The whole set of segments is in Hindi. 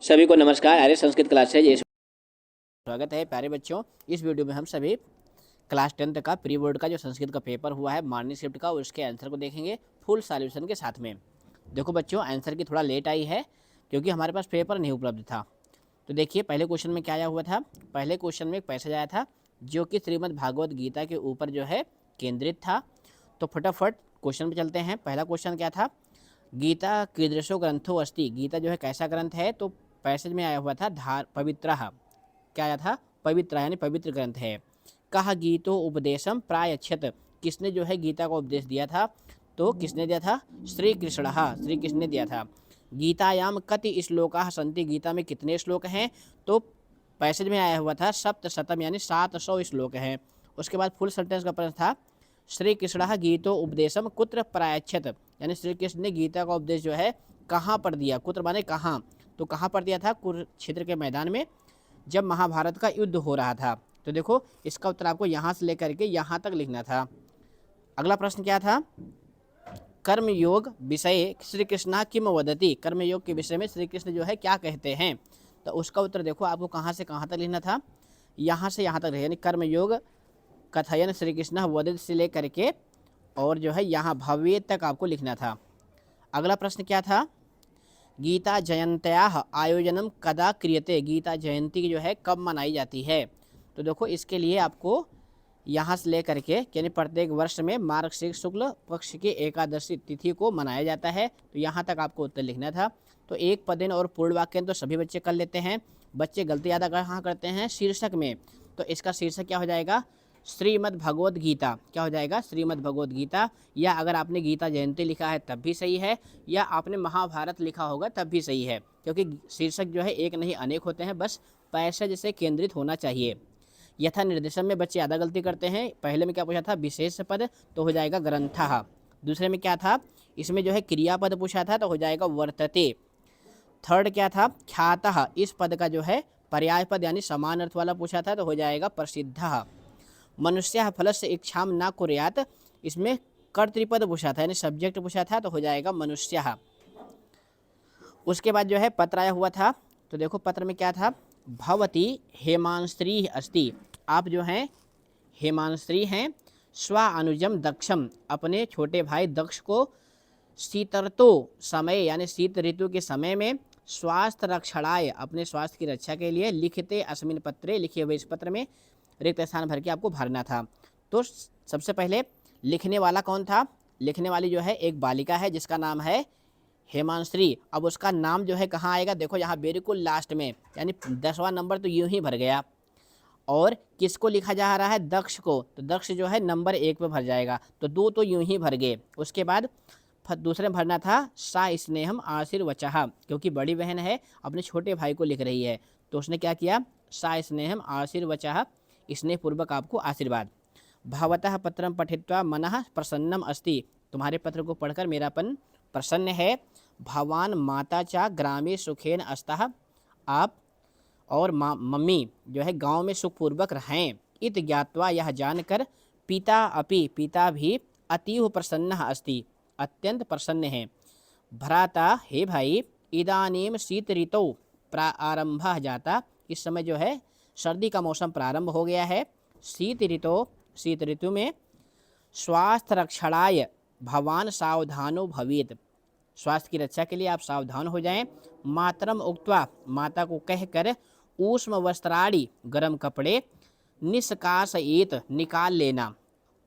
सभी को नमस्कार। आर्य संस्कृत क्लास है, स्वागत है प्यारे बच्चों। इस वीडियो में हम सभी क्लास 10th का प्री बोर्ड का जो संस्कृत का पेपर हुआ है मॉर्निंग शिफ्ट का, उसके आंसर को देखेंगे फुल सॉल्यूशन के साथ में। देखो बच्चों, आंसर की थोड़ा लेट आई है क्योंकि हमारे पास पेपर नहीं उपलब्ध था। तो देखिए पहले क्वेश्चन में क्या आया हुआ था। पहले क्वेश्चन में एक पैसेज आया था जो कि श्रीमद् भागवत गीता के ऊपर जो है केंद्रित था। तो फटाफट क्वेश्चन पे चलते हैं। पहला क्वेश्चन क्या था, गीता कीदृशो ग्रंथो अस्ति, गीता जो है कैसा ग्रंथ है। तो पैसेज में आया हुआ था पवित्र, क्या आया था, पवित्र यानी पवित्र ग्रंथ है। कहा गीतो उपदेशम प्रायच्छत, किसने जो है गीता को उपदेश दिया था। तो किसने दिया था, श्री कृष्ण, श्री कृष्ण ने दिया था। गीतायाम कति श्लोका संति, गीता में कितने श्लोक हैं। तो पैसेज में आया हुआ था सप्तशतम यानी 700 श्लोक हैं। उसके बाद फुल सेंटेंस का प्रश्न था श्री कृष्ण गीतो उपदेशम कुत्र प्रायच्छत, यानी श्री कृष्ण ने गीता का उपदेश जो है कहाँ पर दिया। कुत्र माने कहाँ, तो कहाँ पर दिया था, कुरुक्षेत्र के मैदान में जब महाभारत का युद्ध हो रहा था। तो देखो इसका उत्तर आपको यहाँ से लेकर के यहाँ तक लिखना था। अगला प्रश्न क्या था, कर्मयोग विषय श्री कृष्ण किम वदति, कर्मयोग के विषय में श्री कृष्ण जो है क्या कहते हैं। तो उसका उत्तर देखो आपको कहाँ से कहाँ तक लिखना था, यहाँ से यहाँ तक, यानी कर्मयोग कथयन श्री कृष्ण वदति से लेकर के और जो है यहाँ भव्य तक आपको लिखना था। अगला प्रश्न क्या था, गीता जयंत्याः आयोजनम कदा क्रियते, गीता जयंती की जो है कब मनाई जाती है। तो देखो इसके लिए आपको यहाँ से लेकर के यानी प्रत्येक वर्ष में मार्गशीर्ष शुक्ल पक्ष की एकादशी तिथि को मनाया जाता है। तो यहाँ तक आपको उत्तर लिखना था। तो एक पदेन और पूर्ण वाक्य तो सभी बच्चे कर लेते हैं। बच्चे गलती ज़्यादा कहाँ करते हैं, शीर्षक में। तो इसका शीर्षक क्या हो जाएगा, श्रीमद् भगवद गीता, क्या हो जाएगा, श्रीमद् भगवद गीता। या अगर आपने गीता जयंती लिखा है तब भी सही है, या आपने महाभारत लिखा होगा तब भी सही है, क्योंकि शीर्षक जो है एक नहीं अनेक होते हैं, बस पैसेज से केंद्रित होना चाहिए। यथा निर्देशन में बच्चे ज़्यादा गलती करते हैं। पहले में क्या पूछा था, विशेष पद, तो हो जाएगा ग्रंथः। दूसरे में क्या था, इसमें जो है क्रियापद पूछा था तो हो जाएगा वर्तते। थर्ड क्या था, ख्यातः, इस पद का जो है पर्याय पद यानी समान अर्थ वाला पूछा था तो हो जाएगा प्रसिद्धः। मनुष्य फल से इच्छा न कुर्यात, इसमें कर्तृपद पूछा था यानी सब्जेक्ट पूछा था तो हो जाएगा मनुष्य। उसके बाद जो है पत्र आया हुआ था। तो देखो पत्र में क्या था, भवती हेमांश्री अस्ति, आप जो हैं हेमांश्री हैं, स्व अनुजम दक्षम, अपने छोटे भाई दक्ष को शीतर्तो समय यानी शीत ऋतु के समय में स्वास्थ्य रक्षणाय, अपने स्वास्थ्य की रक्षा के लिए लिखते अस्मिन पत्रे, लिखे हुए इस पत्र में रिक्त स्थान भर के आपको भरना था। तो सबसे पहले लिखने वाला कौन था, लिखने वाली जो है एक बालिका है जिसका नाम है हेमांश्री। अब उसका नाम जो है कहाँ आएगा, देखो यहाँ बिल्कुल लास्ट में, यानी 10वां नंबर तो यूं ही भर गया। और किसको लिखा जा रहा है, दक्ष को, तो दक्ष जो है नंबर 1 पे भर जाएगा, तो 2 तो यूं ही भर गए। उसके बाद दूसरे में भरना था सा स्नेहम आशीर्वचः, क्योंकि बड़ी बहन है अपने छोटे भाई को लिख रही है, तो उसने क्या किया, सा स्नेहम आशीर्वचः, स्नेहपूर्वक आपको आशीर्वाद। भवतः पत्रम पठित्वा मनः प्रसन्नम अस्ति, तुम्हारे पत्र को पढ़कर मेरापन प्रसन्न है। भवान माता चा ग्रामे सुखेन अस्तः, आप और मम्मी जो है गांव में सुखपूर्वक रहें। इत ज्ञात्वा, यह जानकर, पिता अपि, पिता भी अतीव प्रसन्न अस्ति, अत्यंत प्रसन्न है। भ्राता, हे भाई, इदानीम शीत ऋतौ प्रारंभ जाता, इस समय जो है सर्दी का मौसम प्रारंभ हो गया है। शीत ऋतु, शीत ऋतु में स्वास्थ्य रक्षणाय भवान सावधानो भवेत, स्वास्थ्य की रक्षा के लिए आप सावधान हो जाएं। मातरम उक्त्वा, माता को कहकर, ऊष्म वस्त्राणि, गर्म कपड़े, निष्कासयेत, निकाल लेना,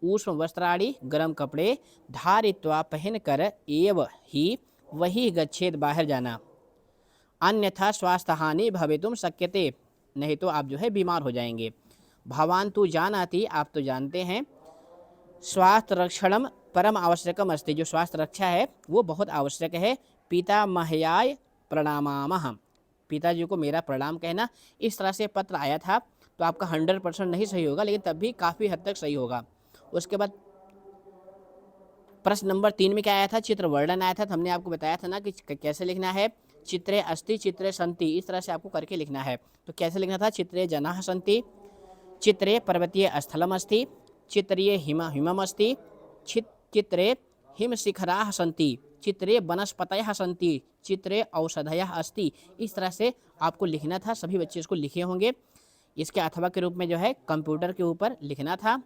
ऊष्म वस्त्राणि, गर्म कपड़े, धारित्वा, पहनकर, एव ही, वही गच्छेत, बाहर जाना, अन्यथा स्वास्थ्य हानि भवितुम शक्यते, नहीं तो आप जो है बीमार हो जाएंगे। भवान तू जानाति, आप तो जानते हैं, स्वास्थ्य रक्षणम परम आवश्यकम अस्ति, जो स्वास्थ्य रक्षा है वो बहुत आवश्यक है। पितामह्याय प्रणामामः, पिताजी को मेरा प्रणाम कहना। इस तरह से पत्र आया था। तो आपका 100% नहीं सही होगा, लेकिन तब भी काफ़ी हद तक सही होगा। उसके बाद प्रश्न नंबर 3 में क्या आया था, चित्र वर्णन आया था। तो हमने आपको बताया था ना कि कैसे लिखना है, चित्रे अस्ति चित्रे सन्ति, इस तरह से आपको करके लिखना है। तो कैसे लिखना था, चित्रे जनाः सन्ति, चित्रे पर्वतीय स्थलम अस्ति, चित्रीय हिमम अस्ति, चित्रे हिमशिखराः सन्ति, चित्रे वनस्पतयः सन्ति, चित्रे औषधयः अस्ति। इस तरह से आपको लिखना था, सभी बच्चे इसको लिखे होंगे। इसके अथवा के रूप में जो है कंप्यूटर के ऊपर लिखना था।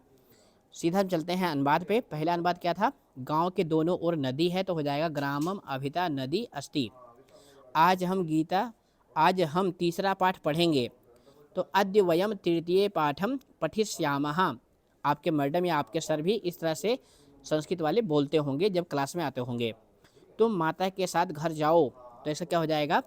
सीधा हम चलते हैं अनुवाद पे। पहला अनुवाद क्या था? गांव के दोनों ओर नदी है, तो हो जाएगा ग्रामम अभिता नदी अस्ति। आज हम तीसरा पाठ पढ़ेंगे, तो अद्य वयम तृतीय पाठम पठिष्यामः। आपके मैडम या आपके सर भी इस तरह से संस्कृत वाले बोलते होंगे जब क्लास में आते होंगे। तुम माता के साथ घर जाओ, तो ऐसा क्या हो जाएगा?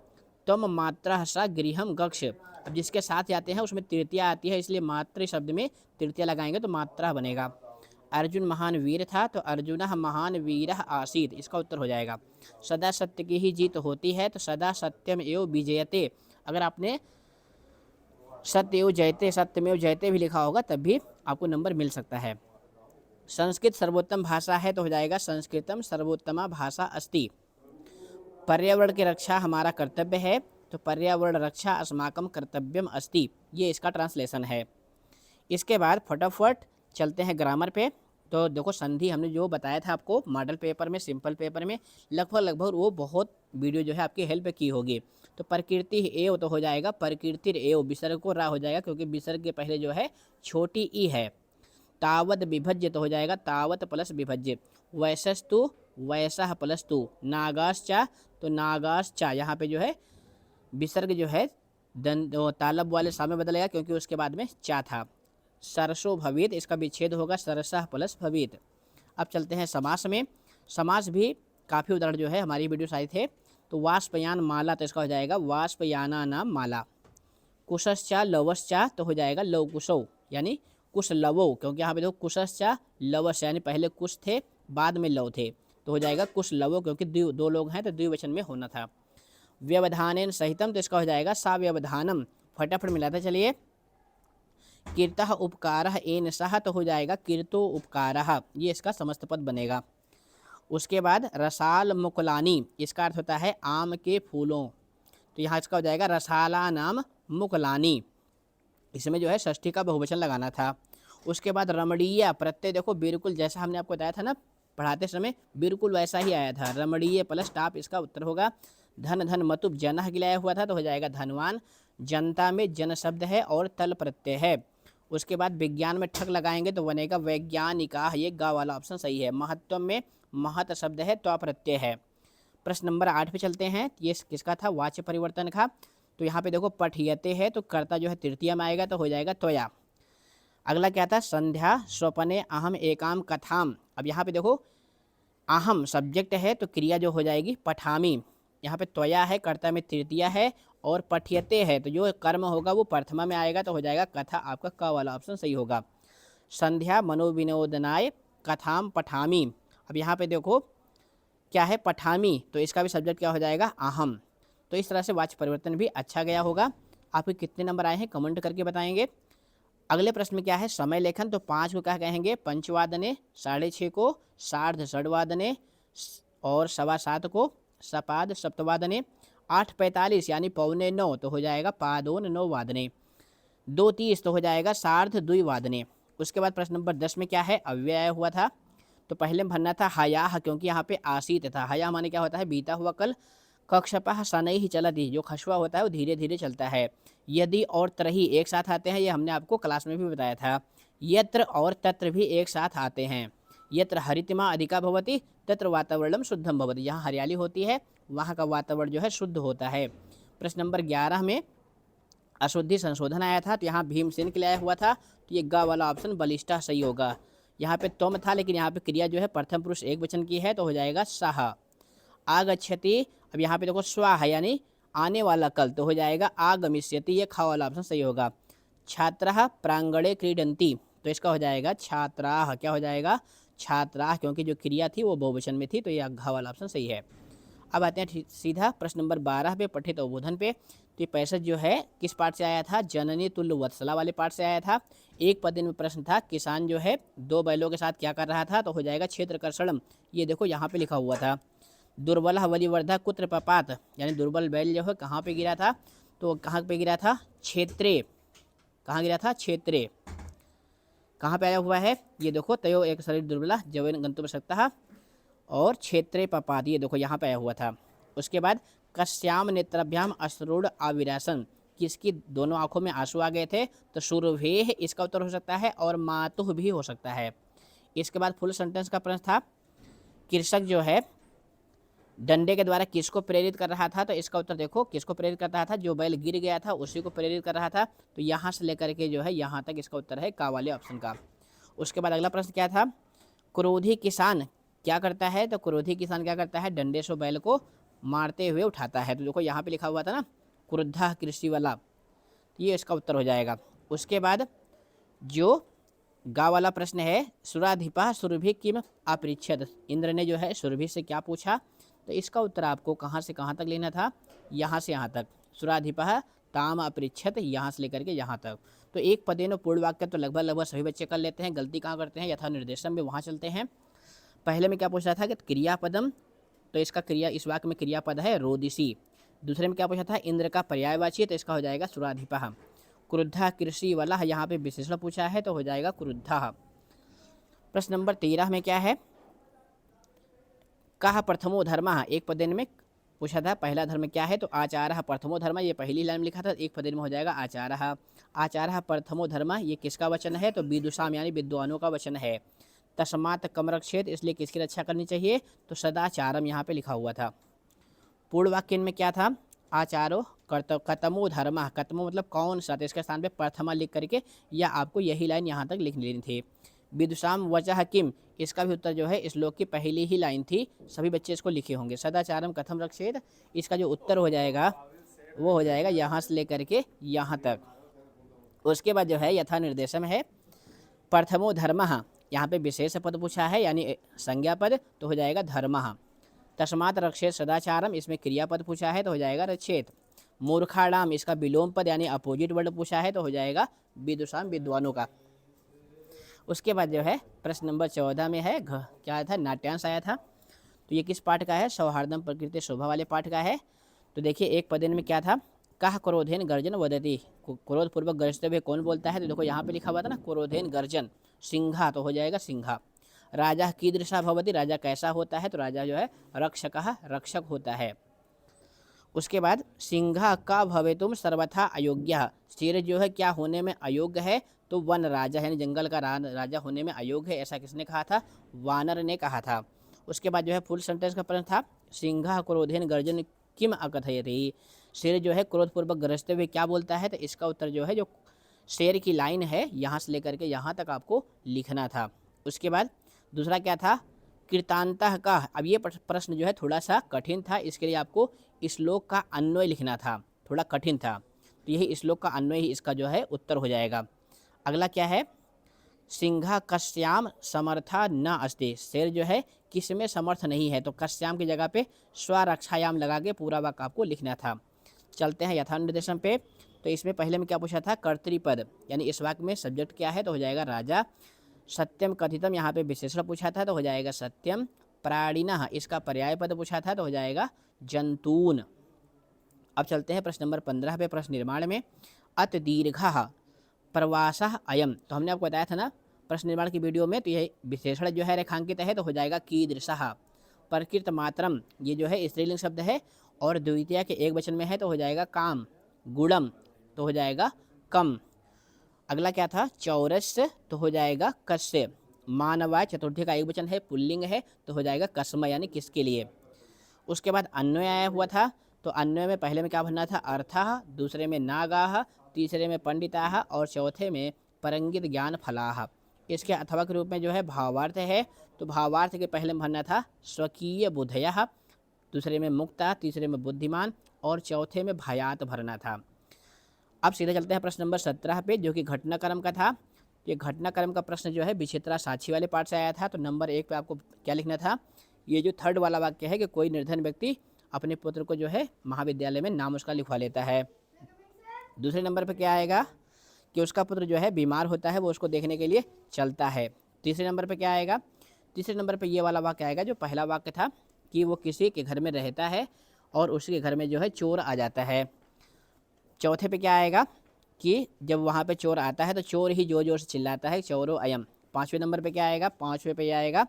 तुम मात्रा सा गृहम गक्ष। अब जिसके साथ जाते हैं उसमें तृतीया आती है, इसलिए मातृ शब्द में तृतीया लगाएंगे तो मात्रा बनेगा। अर्जुन महान वीर था, तो अर्जुन महान वीर आसीत, इसका उत्तर हो जाएगा। सदा सत्य की ही जीत होती है, तो सदा सत्यम एव विजयते। अगर आपने सत्यमेव जयते भी लिखा होगा तब भी आपको नंबर मिल सकता है। संस्कृत सर्वोत्तम भाषा है, तो हो जाएगा संस्कृतम सर्वोत्तमा भाषा अस्ति। पर्यावरण की रक्षा हमारा कर्तव्य है, तो पर्यावरण रक्षा अस्माकम कर्तव्यम अस्ति। ये इसका ट्रांसलेशन है। इसके बाद फटाफट चलते हैं ग्रामर पे। तो देखो संधि हमने जो बताया था आपको मॉडल पेपर में, सिंपल पेपर में लगभग वो बहुत वीडियो जो है आपकी हेल्प की होगी। तो प्रकृति एव तो हो जाएगा प्रकृतिर एव, विसर्ग को रा हो जाएगा क्योंकि विसर्ग के पहले जो है छोटी ई है। तावत विभज्य तो हो जाएगा तावत प्लस विभज्य। वैसस्तु वैसा प्लस तु। नागाश्चा तो नागाश्चा, यहाँ पे जो है विसर्ग जो है तालब वाले सा में बदलेगा क्योंकि उसके बाद में चा था। सरसो भवित, इसका विच्छेद होगा सरसा प्लस भवित। अब चलते हैं समास में। समास भी काफ़ी उदाहरण जो है हमारी वीडियो साइड थे। तो वाष्पयान माला, तो इसका हो जाएगा वाष्पयाना नाम माला। कुशश्चा लवश्चा, तो हो जाएगा लव कुशौ यानी कुश लवो, क्योंकि यहाँ पे देखो कुशश्चा लवश यानी पहले कुश थे बाद में लव थे, तो हो जाएगा कुश लवो क्योंकि दो लोग हैं तो द्विवचन में होना था। व्यवधानेन सहितम, तो इसका हो जाएगा सा व्यवधानम। फटाफट मिलाते चलिए। कीर्तः उपकारः एन सह, तो हो जाएगा कीर्तो उपकारः, ये इसका समस्त पद बनेगा। उसके बाद रसाल मुकुलानी, इसका अर्थ होता है आम के फूलों, तो यहाँ इसका हो जाएगा रसाला नाम मुकुलानी। इसमें जो है षष्ठी का बहुवचन लगाना था। उसके बाद रमणीय प्रत्यय, देखो बिल्कुल जैसा हमने आपको बताया था ना पढ़ाते समय, बिल्कुल वैसा ही आया था। रमणीय प्लस टाप, इसका उत्तर होगा। धन धन मतुब जनह गिलाया हुआ था, तो हो जाएगा धनवान। जनता में जन शब्द है और तल प्रत्यय है। उसके बाद विज्ञान में ठक लगाएंगे तो बनेगा वैज्ञानिका, ये गा वाला ऑप्शन सही है। महत्व में महत शब्द है, त्वा प्रत्यय है। प्रश्न नंबर 8 पे चलते हैं। ये किसका था? वाच्य परिवर्तन का। तो यहाँ पे देखो पठियते है, तो कर्ता जो है तृतीय में आएगा, तो हो जाएगा त्वया। अगला क्या था? संध्या स्वपने अहम एकाम कथाम। अब यहाँ पे देखो अहम सब्जेक्ट है, तो क्रिया जो हो जाएगी पठामी। यहाँ पे त्वया है, कर्ता में तृतीया है, और पठियते है तो जो कर्म होगा वो प्रथमा में आएगा, तो हो जाएगा कथा। आपका क वाला ऑप्शन सही होगा। संध्या मनोविनोदनाय कथाम पठामी। अब यहाँ पे देखो क्या है? पठामी, तो इसका भी सब्जेक्ट क्या हो जाएगा? अहम। तो इस तरह से वाच्य परिवर्तन भी अच्छा गया होगा। आपके कितने नंबर आए हैं कमेंट करके बताएंगे। अगले प्रश्न में क्या है? समय लेखन। तो 5 को क्या कहेंगे? पंचवादने, 6:30 को सार्ध षड्वादने, और 7:15 को सपाद सप्तवादने, 8:45 यानी 8:45 तो हो जाएगा पादोन 9 वादने, 2:30 तो हो जाएगा सार्ध द्विवादने। उसके बाद प्रश्न नंबर 10 में क्या है? अव्यय हुआ था, तो पहले में भरना था हयाह, क्योंकि यहाँ पे आसीत था। हया माने क्या होता है? बीता हुआ कल। कक्षपः शनै ही चलति, जो खशुआ होता है वो धीरे धीरे चलता है। यदि और त्रही एक साथ आते हैं, ये हमने आपको क्लास में भी बताया था। यत्र और तत्र भी एक साथ आते हैं। यत्र हरितिमा अधिका भवति तत्र वातावरणम शुद्धम भवति, जहाँ हरियाली होती है वहाँ का वातावरण जो है शुद्ध होता है। प्रश्न नंबर 11 में अशुद्धि संशोधन आया था, तो यहाँ भीमसेन के लिए आया हुआ था, तो ये ग वाला ऑप्शन बलिष्ठा सही होगा। यहाँ पे तुम था, लेकिन यहाँ पे क्रिया जो है प्रथम पुरुष एक वचन की है, तो हो जाएगा सह। आगच्छति, अब यहाँ पे देखो स्वाह यानी आने वाला कल, तो हो जाएगा आगमिष्यति, ये खा वाला ऑप्शन सही होगा। छात्राः प्रांगणे क्रीडन्ति, तो इसका हो जाएगा छात्राः, क्या हो जाएगा? छात्राः, क्योंकि जो क्रिया थी वो बहुवचन में थी, तो ये घ वाला ऑप्शन सही है। अब आते हैं सीधा प्रश्न नंबर 12 पे, पठित अवबोधन पे। तो ये 65 जो है किस पार्ट से आया था? जननी तुल्य वत्सला वाले पार्ट से आया था। एक पद में प्रश्न था किसान जो है 2 बैलों के साथ क्या कर रहा था, तो हो जाएगा क्षेत्रकर्षणम। ये देखो यहाँ पे लिखा हुआ था। दुर्बल बलिवर्धा कुत्र पपात, यानी दुर्बल बैल जो है कहाँ पे गिरा था? तो कहाँ पे गिरा था? क्षेत्रे। कहाँ गिरा था? क्षेत्रे। कहाँ पे आया हुआ है? ये देखो तयो एक शरीर दुर्बला जवेन गंतुम सकता। और क्षेत्रे पपात, ये देखो यहाँ पे आया हुआ था। उसके बाद कश्याम नेत्रभ्याम अश्रुण आविरासन, किसकी दोनों आंखों में आंसू आ गए थे, तो सुरभेह इसका उत्तर हो सकता है, और मातुह भी हो सकता है। इसके बाद फुल सेंटेंस का प्रश्न था, कृषक जो है डंडे के द्वारा किसको प्रेरित कर रहा था, तो इसका उत्तर देखो, किसको प्रेरित कर रहा था, जो बैल गिर गया था उसी को प्रेरित कर रहा था। तो यहाँ से लेकर के जो है यहाँ तक इसका उत्तर है का वाले ऑप्शन का। उसके बाद अगला प्रश्न क्या था, क्रोधी किसान क्या करता है, तो क्रोधी किसान क्या करता है, डंडे से बैल को मारते हुए उठाता है। तो देखो यहाँ पे लिखा हुआ था ना क्रुद्धा कृषि वाला, ये इसका उत्तर हो जाएगा। उसके बाद जो गा वाला प्रश्न है, सुराधिपा सुरभि किम अपृच्छत, इंद्र ने जो है सुरभि से क्या पूछा, तो इसका उत्तर आपको कहाँ से कहाँ तक लेना था, यहाँ से यहाँ तक। सुराधिपा ताम अपृच्छत, यहाँ से लेकर के यहाँ तक। तो एक पदेन पूर्ण वाक्य तो लगभग सभी बच्चे कर लेते हैं, गलती कहाँ करते हैं, यथा निर्देशन में वहाँ चलते हैं। पहले में क्या पूछा था कि क्रियापदम, तो इसका क्रिया इस वाक्य में क्रियापद है रोदिसी। दूसरे में क्या पूछा था, इंद्र का पर्यायवाची, तो इसका हो जाएगा सुराधिपा। क्रुद्धा कृषि वाला, यहाँ पे विशेषण पूछा है तो हो जाएगा क्रुद्धा। प्रश्न नंबर 13 में क्या है, कहा प्रथमो धर्म, एक पदेन में पूछा था पहला धर्म क्या है, तो आचार प्रथमो धर्म, ये पहली लाइन में लिखा था, एक पदेन में हो जाएगा आचार। आचार प्रथमो धर्म, ये किसका वचन है, तो विदुषाम यानी विद्वानों का वचन है। तस्मात् कमरक्षेत, इसलिए किसकी रक्षा करनी चाहिए, तो सदाचारम यहाँ पे लिखा हुआ था। पूर्ण वाक्य में क्या था, आचारो कतमो धर्म, कतमो मतलब कौन सा, तो इसके स्थान पे प्रथमा लिख करके या आपको यही लाइन यहाँ तक लिख लेनी थी। विदुषाम वचः किम, इसका भी उत्तर जो है इस श्लोक की पहली ही लाइन थी, सभी बच्चे इसको लिखे होंगे। सदाचारम कथम रक्षेत, इसका जो उत्तर हो जाएगा वो हो जाएगा यहाँ से लेकर के यहाँ तक। उसके बाद जो है यथा निर्देशम है, प्रथमो धर्म, यहाँ पे विशेष पद पूछा है यानी संज्ञा पद, तो हो जाएगा धर्म। तस्मात् रक्षेत सदाचारम, इसमें क्रियापद पूछा है तो हो जाएगा रक्षेत। मूर्खाणाम, इसका विलोम पद यानी अपोजिट वर्ड पूछा है तो हो जाएगा विदुषाम, विद्वानों का। उसके बाद जो है प्रश्न नंबर 14 में है क्या आया था, नाट्यांश आया था। तो ये किस पाठ का है, सौहार्दम प्रकृति शोभा वाले पाठ का है। तो देखिए एक पदेन में क्या था, कह क्रोधेन गर्जन वदति, क्रोध पूर्वक गरजते हुए कौन बोलता है, तो देखो यहाँ पे लिखा हुआ था ना क्रोधेन गर्जन, सिंहा, तो हो जाएगा सिंहा। राजा कीदृशा भवति, राजा कैसा होता है, तो राजा जो है रक्षकः, रक्षक होता है। उसके बाद सिंहा का भवेतुम सर्वथा अयोग्य, शेर जो है क्या होने में अयोग्य है, तो वन राजा यानी जंगल का राजा होने में अयोग्य है, ऐसा किसने कहा था, वानर ने कहा था। उसके बाद जो है फुल सेंटेंस का प्रश्न था, सिंहा क्रोधेन गर्जन किम अकथयति, शेर जो है क्रोधपूर्वक गरजते हुए क्या बोलता है, तो इसका उत्तर जो है जो शेर की लाइन है यहाँ से लेकर के यहाँ तक आपको लिखना था। उसके बाद दूसरा क्या था, कृतांतः का, अब ये प्रश्न जो है थोड़ा सा कठिन था, इसके लिए आपको श्लोक का अन्वय लिखना था, थोड़ा कठिन था, तो यही श्लोक का अन्वय ही इसका जो है उत्तर हो जाएगा। अगला क्या है, सिंहा कश्याम समर्था न अस्ति, शेर जो है किस में समर्थ नहीं है, तो कश्याम की जगह पे स्वरक्षायाम लगा के पूरा वाक्य आपको लिखना था। चलते हैं यथा निर्देशन पे। तो इसमें पहले में क्या पूछा था, कर्तृपद यानी इस वाक्य में सब्जेक्ट क्या है, तो हो जाएगा राजा। सत्यम कथितम, यहाँ पे विशेषण पूछा था तो हो जाएगा सत्यम। प्राणिनः, इसका पर्याय पद पूछा था तो हो जाएगा जंतून। अब चलते हैं प्रश्न नंबर 15 पे, प्रश्न निर्माण में। अत दीर्घः प्रवासः अयम, तो हमने आपको बताया था ना प्रश्न निर्माण की वीडियो में, तो यह विशेषण जो है रेखांकित है तो हो जाएगा कीदृशः। प्रकृत मात्रम, ये जो है स्त्रीलिंग शब्द है और द्वितीय के एक वचन में है तो हो जाएगा काम। गुणम, तो हो जाएगा कम। अगला क्या था, चौरस्य, तो हो जाएगा कस्य। मानवाय, चतुर्थी का एक वचन है, पुल्लिंग है तो हो जाएगा कस्म यानी किसके लिए। उसके बाद अन्वय आया हुआ था, तो अन्वय में पहले में क्या भरना था, अर्थः, दूसरे में नागाः, तीसरे में पंडिताः और चौथे में परंगित ज्ञान फलाः। इसके अथवा के रूप में जो है भावार्थ है, तो भावार्थ के पहले में भरना था स्वकीय बुद्धयः, दूसरे में मुक्ता, तीसरे में बुद्धिमान और चौथे में भयात भरना था। अब सीधे चलते हैं प्रश्न नंबर 17 पे, जो कि घटनाक्रम का था। ये घटनाक्रम का प्रश्न जो है विचित्रा साक्षी वाले पार्ट से आया था। तो नंबर 1 पे आपको क्या लिखना था, ये जो थर्ड वाला वाक्य है कि कोई निर्धन व्यक्ति अपने पुत्र को जो है महाविद्यालय में नाम उसका लिखवा लेता है। दूसरे नंबर पे क्या आएगा कि उसका पुत्र जो है बीमार होता है, वो उसको देखने के लिए चलता है। तीसरे नंबर पे क्या आएगा, तीसरे नंबर पे ये वाला वाक्य आएगा जो पहला वाक्य था कि वो किसी के घर में रहता है और उसके घर में जो है चोर आ जाता है। चौथे पे क्या आएगा कि जब वहाँ पे चोर आता है तो चोर ही जोर जोर से चिल्लाता है चोरो अयम। पाँचवें नंबर पे क्या आएगा, पाँचवें पे आएगा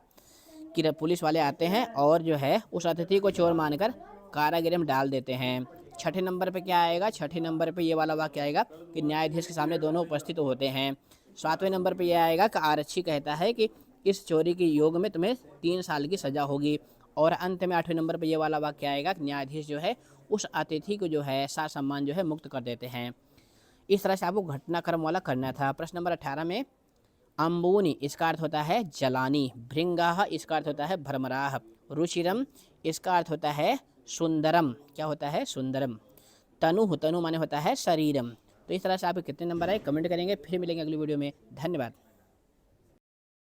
कि पुलिस वाले आते हैं और जो है उस अतिथि को चोर मानकर कारागृह में डाल देते हैं। छठे नंबर पे क्या आएगा? छठे नंबर पे ये वाला वाक्य आएगा कि न्यायाधीश के सामने दोनों उपस्थित होते हैं। सातवें नंबर पे यह आएगा कि आरक्षी कहता है कि इस चोरी के योग में तुम्हें 3 साल की सज़ा होगी। और अंत में 8वें नंबर पे ये वाला वाक्य आएगा कि न्यायाधीश जो है उस अतिथि को जो है ससम्मान जो है मुक्त कर देते हैं। इस तरह से आपको घटनाक्रम वाला करना था। प्रश्न नंबर 18 में अम्बूनी इसका अर्थ होता है जलानी, भृंगाह इसका अर्थ होता है भ्रमराह, रुचिरम इसका अर्थ होता है सुंदरम, क्या होता है? सुंदरम। तनु, तनु माने होता है शरीरम। तो इस तरह से आपके कितने नंबर आए कमेंट करेंगे। फिर मिलेंगे अगली वीडियो में। धन्यवाद।